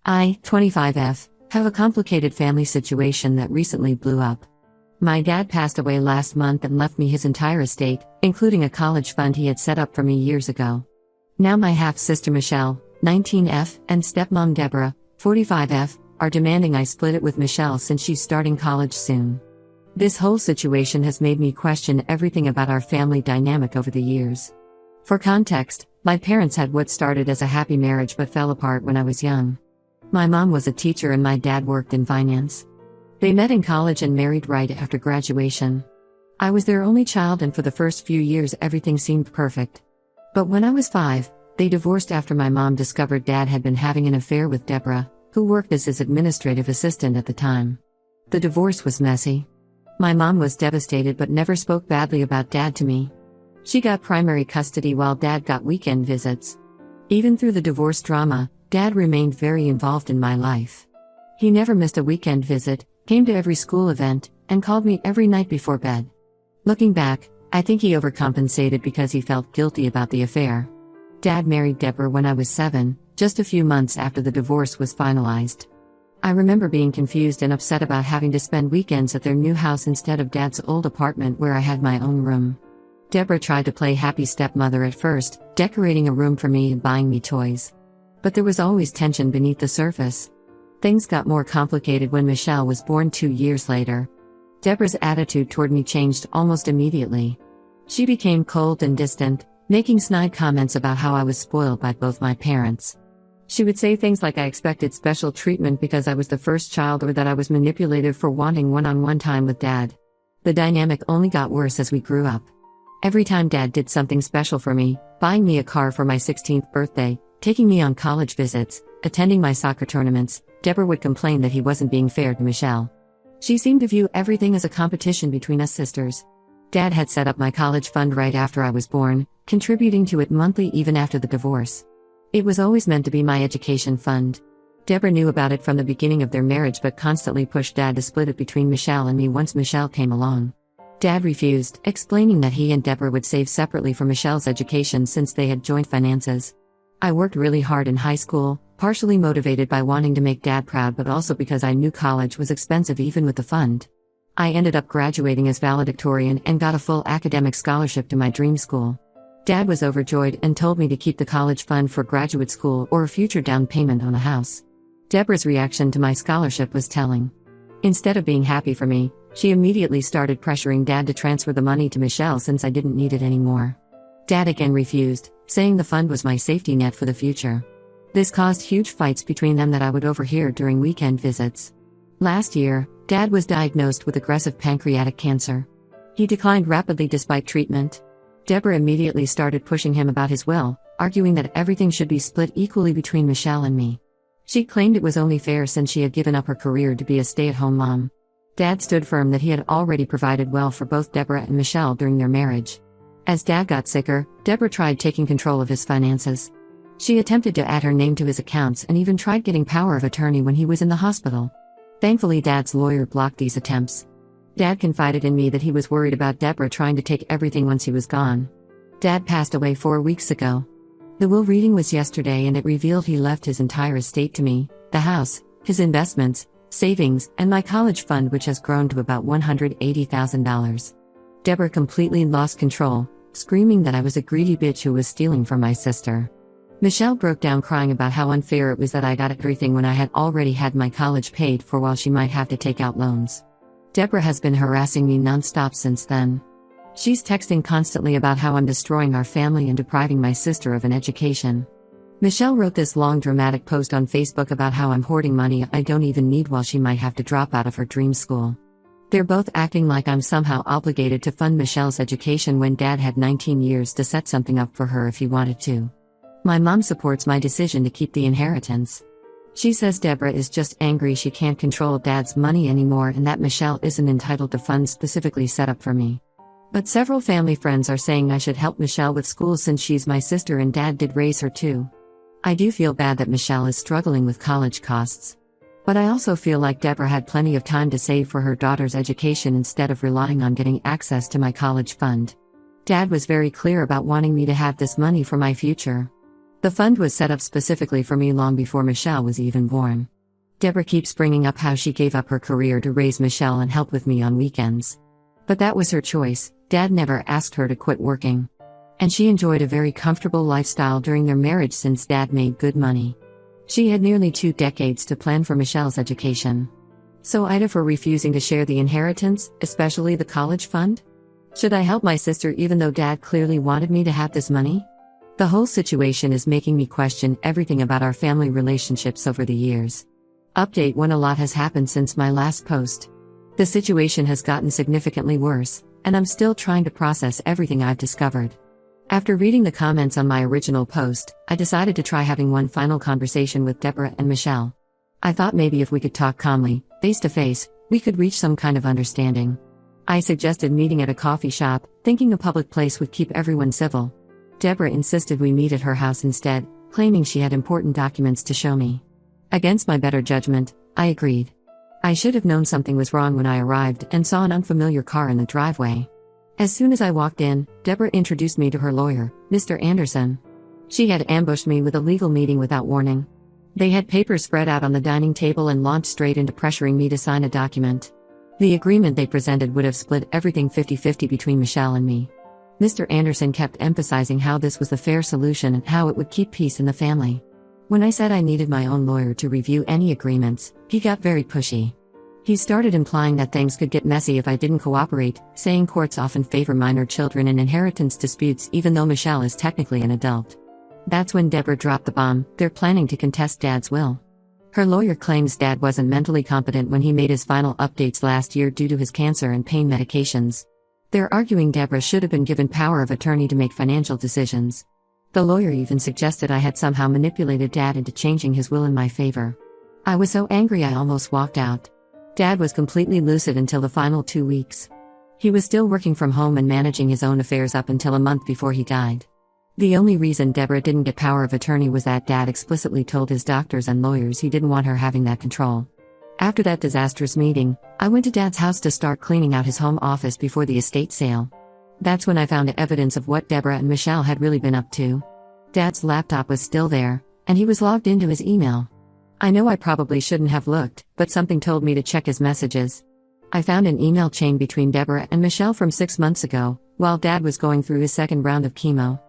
I, 25F, have a complicated family situation that recently blew up. My dad passed away last month and left me his entire estate, including a college fund he had set up for me years ago. Now my half-sister Michelle, 19F, and stepmom Deborah, 45F, are demanding I split it with Michelle since she's starting college soon. This whole situation has made me question everything about our family dynamic over the years. For context, my parents had what started as a happy marriage but fell apart when I was young. My mom was a teacher and my dad worked in finance. They met in college and married right after graduation. I was their only child and for the first few years everything seemed perfect. But when I was 5, they divorced after my mom discovered dad had been having an affair with Deborah, who worked as his administrative assistant at the time. The divorce was messy. My mom was devastated but never spoke badly about dad to me. She got primary custody while dad got weekend visits. Even through the divorce drama, dad remained very involved in my life. He never missed a weekend visit, came to every school event, and called me every night before bed. Looking back, I think he overcompensated because he felt guilty about the affair. Dad married Deborah when I was 7, just a few months after the divorce was finalized. I remember being confused and upset about having to spend weekends at their new house instead of dad's old apartment where I had my own room. Deborah tried to play happy stepmother at first, decorating a room for me and buying me toys. But there was always tension beneath the surface. Things got more complicated when Michelle was born 2 years later. Deborah's attitude toward me changed almost immediately. She became cold and distant, making snide comments about how I was spoiled by both my parents. She would say things like I expected special treatment because I was the first child or that I was manipulative for wanting one-on-one time with dad. The dynamic only got worse as we grew up. Every time dad did something special for me, buying me a car for my 16th birthday, taking me on college visits, attending my soccer tournaments, Deborah would complain that he wasn't being fair to Michelle. She seemed to view everything as a competition between us sisters. Dad had set up my college fund right after I was born, contributing to it monthly even after the divorce. It was always meant to be my education fund. Deborah knew about it from the beginning of their marriage but constantly pushed Dad to split it between Michelle and me once Michelle came along. Dad refused, explaining that he and Deborah would save separately for Michelle's education since they had joint finances. I worked really hard in high school, partially motivated by wanting to make Dad proud but also because I knew college was expensive even with the fund. I ended up graduating as valedictorian and got a full academic scholarship to my dream school. Dad was overjoyed and told me to keep the college fund for graduate school or a future down payment on a house. Deborah's reaction to my scholarship was telling. Instead of being happy for me, she immediately started pressuring Dad to transfer the money to Michelle since I didn't need it anymore. Dad again refused, saying the fund was my safety net for the future. This caused huge fights between them that I would overhear during weekend visits. Last year, Dad was diagnosed with aggressive pancreatic cancer. He declined rapidly despite treatment. Deborah immediately started pushing him about his will, arguing that everything should be split equally between Michelle and me. She claimed it was only fair since she had given up her career to be a stay-at-home mom. Dad stood firm that he had already provided well for both Deborah and Michelle during their marriage. As Dad got sicker, Deborah tried taking control of his finances. She attempted to add her name to his accounts and even tried getting power of attorney when he was in the hospital. Thankfully, Dad's lawyer blocked these attempts. Dad confided in me that he was worried about Deborah trying to take everything once he was gone. Dad passed away 4 weeks ago. The will reading was yesterday and it revealed he left his entire estate to me, the house, his investments, savings, and my college fund, which has grown to about $180,000. Deborah completely lost control, screaming that I was a greedy bitch who was stealing from my sister. Michelle broke down crying about how unfair it was that I got everything when I had already had my college paid for while she might have to take out loans. Deborah has been harassing me nonstop since then. She's texting constantly about how I'm destroying our family and depriving my sister of an education. Michelle wrote this long dramatic post on Facebook about how I'm hoarding money I don't even need while she might have to drop out of her dream school. They're both acting like I'm somehow obligated to fund Michelle's education when Dad had 19 years to set something up for her if he wanted to. My mom supports my decision to keep the inheritance. She says Deborah is just angry she can't control Dad's money anymore and that Michelle isn't entitled to funds specifically set up for me. But several family friends are saying I should help Michelle with school since she's my sister and Dad did raise her too. I do feel bad that Michelle is struggling with college costs. But I also feel like Deborah had plenty of time to save for her daughter's education instead of relying on getting access to my college fund. Dad was very clear about wanting me to have this money for my future. The fund was set up specifically for me long before Michelle was even born. Deborah keeps bringing up how she gave up her career to raise Michelle and help with me on weekends. But that was her choice. Dad never asked her to quit working. And she enjoyed a very comfortable lifestyle during their marriage since Dad made good money. She had nearly 2 decades to plan for Michelle's education. So Ida for refusing to share the inheritance, especially the college fund? Should I help my sister even though Dad clearly wanted me to have this money? The whole situation is making me question everything about our family relationships over the years. Update 1: A lot has happened since my last post. The situation has gotten significantly worse, and I'm still trying to process everything I've discovered. After reading the comments on my original post, I decided to try having one final conversation with Deborah and Michelle. I thought maybe if we could talk calmly, face to face, we could reach some kind of understanding. I suggested meeting at a coffee shop, thinking a public place would keep everyone civil. Deborah insisted we meet at her house instead, claiming she had important documents to show me. Against my better judgment, I agreed. I should have known something was wrong when I arrived and saw an unfamiliar car in the driveway. As soon as I walked in, Deborah introduced me to her lawyer, Mr. Anderson. She had ambushed me with a legal meeting without warning. They had papers spread out on the dining table and launched straight into pressuring me to sign a document. The agreement they presented would have split everything 50-50 between Michelle and me. Mr. Anderson kept emphasizing how this was the fair solution and how it would keep peace in the family. When I said I needed my own lawyer to review any agreements, he got very pushy. He started implying that things could get messy if I didn't cooperate, saying courts often favor minor children in inheritance disputes even though Michelle is technically an adult. That's when Deborah dropped the bomb: they're planning to contest Dad's will. Her lawyer claims Dad wasn't mentally competent when he made his final updates last year due to his cancer and pain medications. They're arguing Deborah should have been given power of attorney to make financial decisions. The lawyer even suggested I had somehow manipulated Dad into changing his will in my favor. I was so angry I almost walked out. Dad was completely lucid until the final 2 weeks. He was still working from home and managing his own affairs up until a month before he died. The only reason Deborah didn't get power of attorney was that Dad explicitly told his doctors and lawyers he didn't want her having that control. After that disastrous meeting, I went to Dad's house to start cleaning out his home office before the estate sale. That's when I found evidence of what Deborah and Michelle had really been up to. Dad's laptop was still there, and he was logged into his email. I know I probably shouldn't have looked, but something told me to check his messages. I found an email chain between Deborah and Michelle from 6 months ago, while Dad was going through his second round of chemo.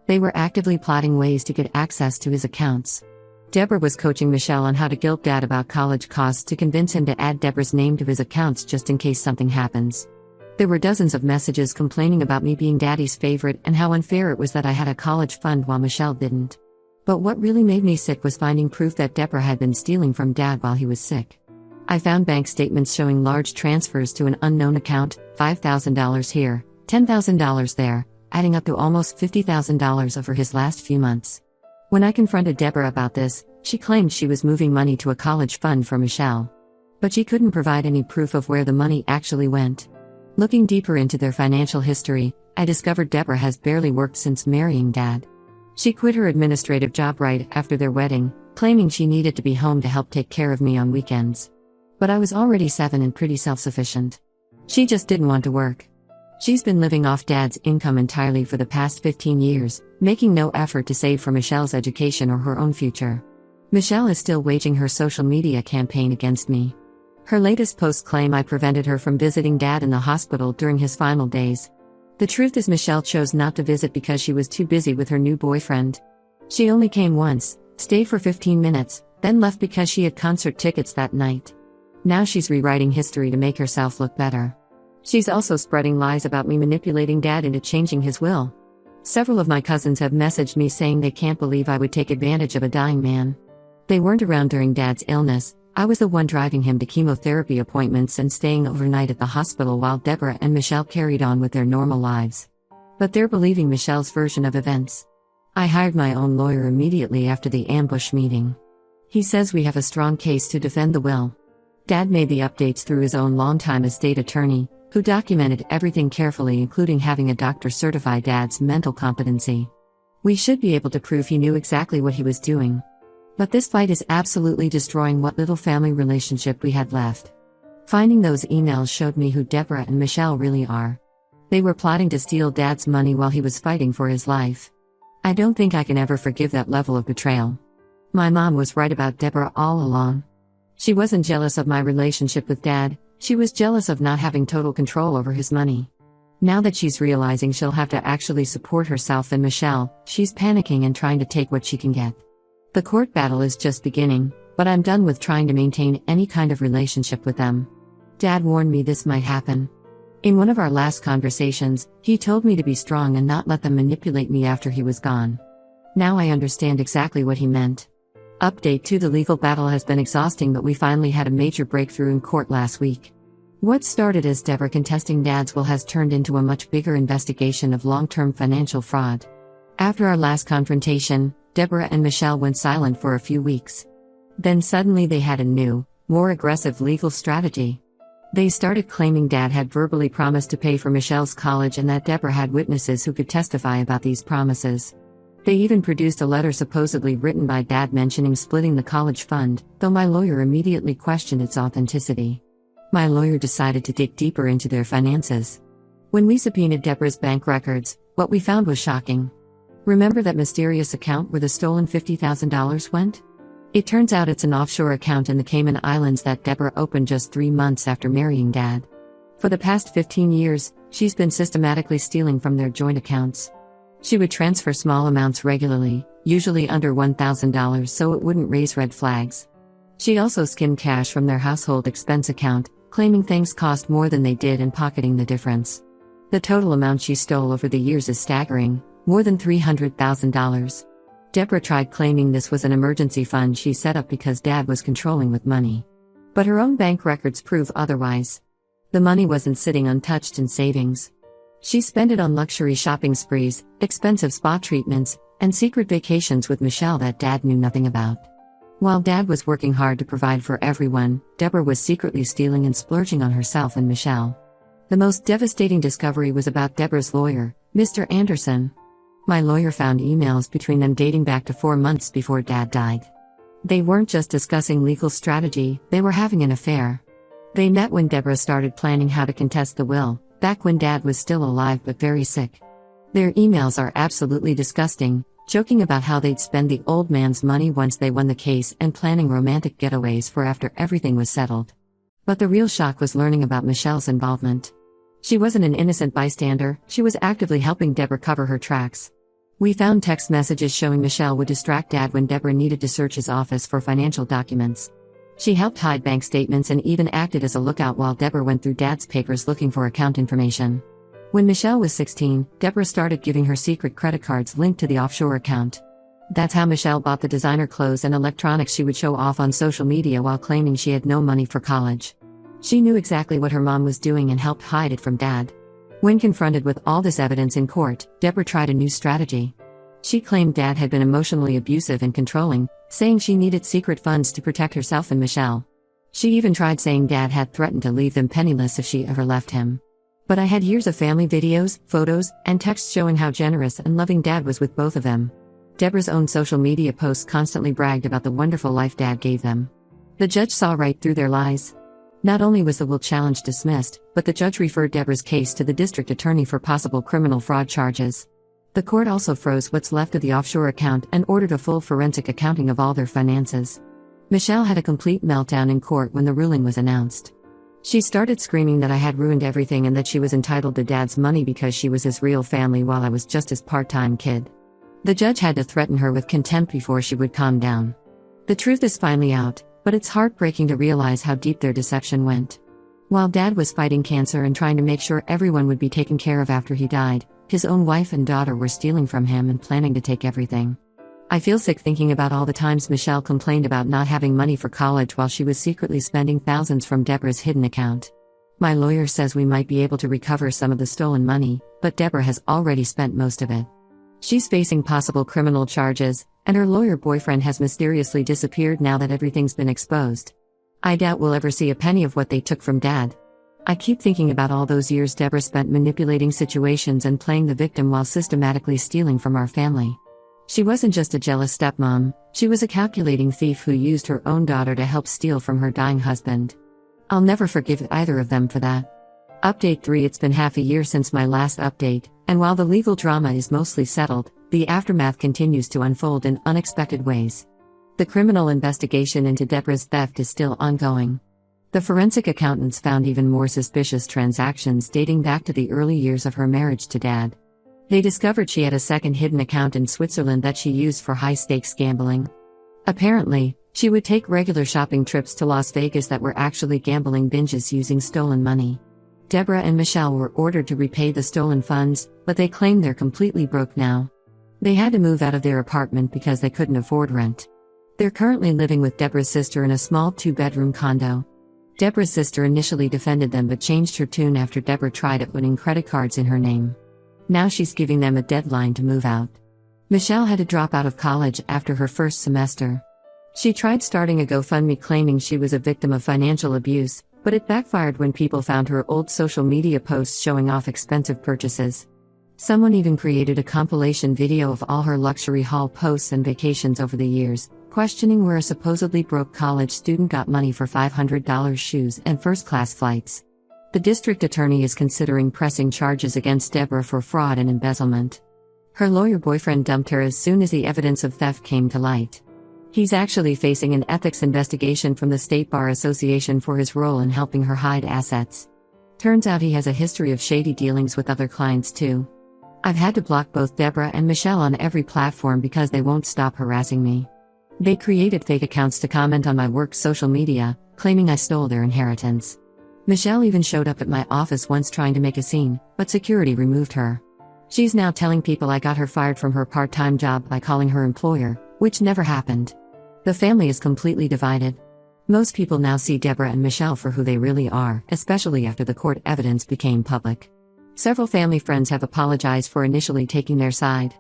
They were actively plotting ways to get access to his accounts. Deborah was coaching Michelle on how to guilt Dad about college costs to convince him to add Deborah's name to his accounts just in case something happens. There were dozens of messages complaining about me being Daddy's favorite and how unfair it was that I had a college fund while Michelle didn't. But what really made me sick was finding proof that Deborah had been stealing from Dad while he was sick. I found bank statements showing large transfers to an unknown account, $5,000 here, $10,000 there, adding up to almost $50,000 over his last few months. When I confronted Deborah about this, she claimed she was moving money to a college fund for Michelle. But she couldn't provide any proof of where the money actually went. Looking deeper into their financial history, I discovered Deborah has barely worked since marrying Dad. She quit her administrative job right after their wedding, claiming she needed to be home to help take care of me on weekends. But I was already 7 and pretty self-sufficient. She just didn't want to work. She's been living off Dad's income entirely for the past 15 years, making no effort to save for Michelle's education or her own future. Michelle is still waging her social media campaign against me. Her latest posts claim I prevented her from visiting Dad in the hospital during his final days. The truth is Michelle chose not to visit because she was too busy with her new boyfriend. She only came once, stayed for 15 minutes, then left because she had concert tickets that night. Now she's rewriting history to make herself look better. She's also spreading lies about me manipulating Dad into changing his will. Several of my cousins have messaged me saying they can't believe I would take advantage of a dying man. They weren't around during Dad's illness. I was the one driving him to chemotherapy appointments and staying overnight at the hospital while Deborah and Michelle carried on with their normal lives. But they're believing Michelle's version of events. I hired my own lawyer immediately after the ambush meeting. He says we have a strong case to defend the will. Dad made the updates through his own longtime estate attorney, who documented everything carefully, including having a doctor certify Dad's mental competency. We should be able to prove he knew exactly what he was doing. But this fight is absolutely destroying what little family relationship we had left. Finding those emails showed me who Deborah and Michelle really are. They were plotting to steal Dad's money while he was fighting for his life. I don't think I can ever forgive that level of betrayal. My mom was right about Deborah all along. She wasn't jealous of my relationship with Dad, she was jealous of not having total control over his money. Now that she's realizing she'll have to actually support herself and Michelle, she's panicking and trying to take what she can get. The court battle is just beginning, but I'm done with trying to maintain any kind of relationship with them. Dad warned me this might happen. In one of our last conversations, he told me to be strong and not let them manipulate me after he was gone. Now I understand exactly what he meant. Update 2: The legal battle has been exhausting, but we finally had a major breakthrough in court last week. What started as Deborah contesting Dad's will has turned into a much bigger investigation of long-term financial fraud. After our last confrontation, Deborah and Michelle went silent for a few weeks. Then suddenly they had a new, more aggressive legal strategy. They started claiming Dad had verbally promised to pay for Michelle's college and that Deborah had witnesses who could testify about these promises. They even produced a letter supposedly written by Dad mentioning splitting the college fund, though my lawyer immediately questioned its authenticity. My lawyer decided to dig deeper into their finances. When we subpoenaed Deborah's bank records, what we found was shocking. Remember that mysterious account where the stolen $50,000 went? It turns out it's an offshore account in the Cayman Islands that Deborah opened just 3 months after marrying Dad. For the past 15 years, she's been systematically stealing from their joint accounts. She would transfer small amounts regularly, usually under $1,000 so it wouldn't raise red flags. She also skimmed cash from their household expense account, claiming things cost more than they did and pocketing the difference. The total amount she stole over the years is staggering, more than $300,000. Deborah tried claiming this was an emergency fund she set up because Dad was controlling with money. But her own bank records prove otherwise. The money wasn't sitting untouched in savings. She spent it on luxury shopping sprees, expensive spa treatments, and secret vacations with Michelle that Dad knew nothing about. While Dad was working hard to provide for everyone, Deborah was secretly stealing and splurging on herself and Michelle. The most devastating discovery was about Deborah's lawyer, Mr. Anderson. My lawyer found emails between them dating back to 4 months before Dad died. They weren't just discussing legal strategy, they were having an affair. They met when Deborah started planning how to contest the will, back when Dad was still alive but very sick. Their emails are absolutely disgusting, joking about how they'd spend the old man's money once they won the case and planning romantic getaways for after everything was settled. But the real shock was learning about Michelle's involvement. She wasn't an innocent bystander, she was actively helping Deborah cover her tracks. We found text messages showing Michelle would distract Dad when Deborah needed to search his office for financial documents. She helped hide bank statements and even acted as a lookout while Deborah went through Dad's papers looking for account information. When Michelle was 16, Deborah started giving her secret credit cards linked to the offshore account. That's how Michelle bought the designer clothes and electronics she would show off on social media while claiming she had no money for college. She knew exactly what her mom was doing and helped hide it from Dad. When confronted with all this evidence in court, Deborah tried a new strategy. She claimed Dad had been emotionally abusive and controlling, saying she needed secret funds to protect herself and Michelle. She even tried saying Dad had threatened to leave them penniless if she ever left him. But I had years of family videos, photos, and texts showing how generous and loving Dad was with both of them. Deborah's own social media posts constantly bragged about the wonderful life Dad gave them. The judge saw right through their lies. Not only was the will challenge dismissed, but the judge referred Deborah's case to the district attorney for possible criminal fraud charges. The court also froze what's left of the offshore account and ordered a full forensic accounting of all their finances. Michelle had a complete meltdown in court when the ruling was announced. She started screaming that I had ruined everything and that she was entitled to Dad's money because she was his real family while I was just his part-time kid. The judge had to threaten her with contempt before she would calm down. The truth is finally out, but it's heartbreaking to realize how deep their deception went. While Dad was fighting cancer and trying to make sure everyone would be taken care of after he died, his own wife and daughter were stealing from him and planning to take everything. I feel sick thinking about all the times Michelle complained about not having money for college while she was secretly spending thousands from Deborah's hidden account. My lawyer says we might be able to recover some of the stolen money, but Deborah has already spent most of it. She's facing possible criminal charges, and her lawyer boyfriend has mysteriously disappeared now that everything's been exposed. I doubt we'll ever see a penny of what they took from Dad. I keep thinking about all those years Deborah spent manipulating situations and playing the victim while systematically stealing from our family. She wasn't just a jealous stepmom, she was a calculating thief who used her own daughter to help steal from her dying husband. I'll never forgive either of them for that. Update 3: It's been half a year since my last update, and while the legal drama is mostly settled, The aftermath continues to unfold in unexpected ways. The criminal investigation into Deborah's theft is still ongoing. The forensic accountants found even more suspicious transactions dating back to the early years of her marriage to Dad. They discovered she had a second hidden account in Switzerland that she used for high-stakes gambling. Apparently, she would take regular shopping trips to Las Vegas that were actually gambling binges using stolen money. Deborah and Michelle were ordered to repay the stolen funds, but they claim they're completely broke now. They had to move out of their apartment because they couldn't afford rent. They're currently living with Deborah's sister in a small 2-bedroom condo. Deborah's sister initially defended them but changed her tune after Deborah tried putting credit cards in her name. Now she's giving them a deadline to move out. Michelle had to drop out of college after her first semester. She tried starting a GoFundMe claiming she was a victim of financial abuse, but it backfired when people found her old social media posts showing off expensive purchases. Someone even created a compilation video of all her luxury haul posts and vacations over the years, questioning where a supposedly broke college student got money for $500 shoes and first-class flights. The district attorney is considering pressing charges against Deborah for fraud and embezzlement. Her lawyer boyfriend dumped her as soon as the evidence of theft came to light. He's actually facing an ethics investigation from the State Bar Association for his role in helping her hide assets. Turns out he has a history of shady dealings with other clients too. I've had to block both Deborah and Michelle on every platform because they won't stop harassing me. They created fake accounts to comment on my work's social media, claiming I stole their inheritance. Michelle even showed up at my office once trying to make a scene, but security removed her. She's now telling people I got her fired from her part-time job by calling her employer, which never happened. The family is completely divided. Most people now see Deborah and Michelle for who they really are, especially after the court evidence became public. Several family friends have apologized for initially taking their side.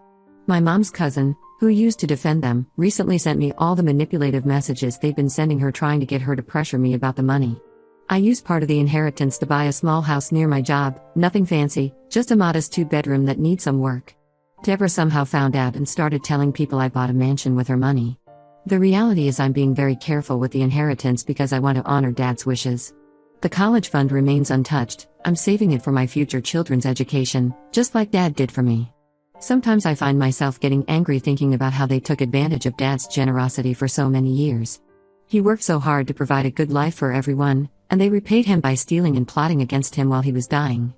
My mom's cousin, who used to defend them, recently sent me all the manipulative messages they've been sending her trying to get her to pressure me about the money. I used part of the inheritance to buy a small house near my job, nothing fancy, just a modest 2-bedroom that needs some work. Deborah somehow found out and started telling people I bought a mansion with her money. The reality is I'm being very careful with the inheritance because I want to honor Dad's wishes. The college fund remains untouched. I'm saving it for my future children's education, just like Dad did for me. Sometimes I find myself getting angry thinking about how they took advantage of Dad's generosity for so many years. He worked so hard to provide a good life for everyone, and they repaid him by stealing and plotting against him while he was dying.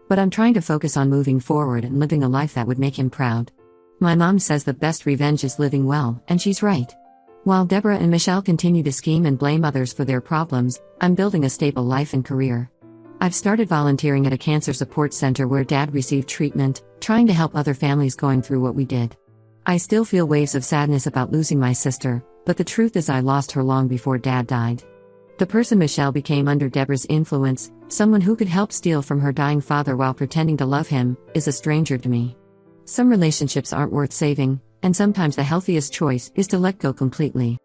But I'm trying to focus on moving forward and living a life that would make him proud. My mom says the best revenge is living well, and she's right. While Deborah and Michelle continue to scheme and blame others for their problems, I'm building a stable life and career. I've started volunteering at a cancer support center where Dad received treatment, trying to help other families going through what we did. I still feel waves of sadness about losing my sister, but the truth is I lost her long before Dad died. The person Michelle became under Deborah's influence, someone who could help steal from her dying father while pretending to love him, is a stranger to me. Some relationships aren't worth saving, and sometimes the healthiest choice is to let go completely.